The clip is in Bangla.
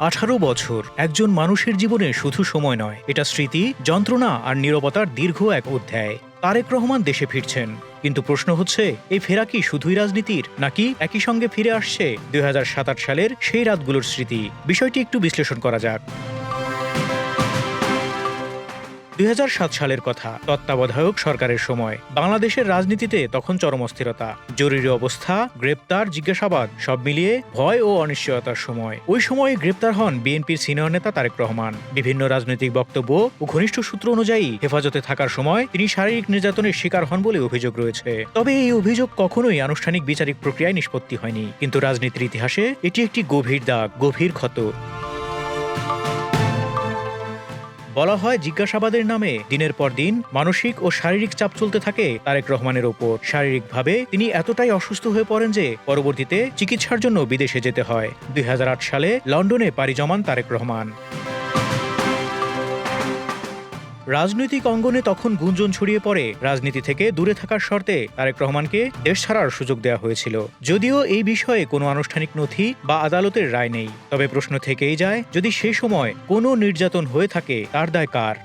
18 বছর একজন মানুষের জীবনে শুধু সময় নয়, এটা স্মৃতি, যন্ত্রণা আর নীরবতার দীর্ঘ এক অধ্যায়। তারেক রহমান দেশে ফিরছেন, কিন্তু প্রশ্ন হচ্ছে এই ফেরা কি শুধুই রাজনীতির, নাকি একই সঙ্গে ফিরে আসছে 2027 সালের সেই রাতগুলোর স্মৃতি? বিষয়টি একটু বিশ্লেষণ করা যাক। 2007 সালের কথা, তত্ত্বাবধায়ক সরকারের সময়। বাংলাদেশের রাজনীতিতে তখন চরম অস্থিরতা, জরুরি অবস্থা, গ্রেপ্তার, জিজ্ঞাসাবাদ, সব মিলিয়ে ভয় ও অনিশ্চয়তার সময়। ওই সময়ে গ্রেপ্তার হন বিএনপির সিনিয়র নেতা তারেক রহমান। বিভিন্ন রাজনৈতিক বক্তব্য ও ঘনিষ্ঠ সূত্র অনুযায়ী হেফাজতে থাকার সময় তিনি শারীরিক নির্যাতনের শিকার হন বলে অভিযোগ রয়েছে। তবে এই অভিযোগ কখনোই আনুষ্ঠানিক বিচারিক প্রক্রিয়ায় নিষ্পত্তি হয়নি, কিন্তু রাজনীতির ইতিহাসে এটি একটি গভীর দাগ, গভীর ক্ষত। বলা হয় জিজ্ঞাসাবাদের নামে দিনের পর দিন মানসিক ও শারীরিক চাপ চলতে থাকে তারেক রহমানের ওপর। শারীরিকভাবে তিনি এতটাই অসুস্থ হয়ে পড়েন যে পরবর্তীতে চিকিৎসার জন্য বিদেশে যেতে হয়। 2008 সালে লন্ডনে পাড়ি জমান তারেক রহমান। রাজনৈতিক অঙ্গনে তখন গুঞ্জন ছড়িয়ে পড়ে রাজনীতি থেকে দূরে থাকার শর্তে তারেক রহমানকে দেশ ছাড়ার সুযোগ দেওয়া হয়েছিল। যদিও এই বিষয়ে কোনো আনুষ্ঠানিক নথি বা আদালতের রায় নেই, তবে প্রশ্ন থেকেই যায়, যদি সেই সময় কোনো নির্যাতন হয়ে থাকে তার দায় কার?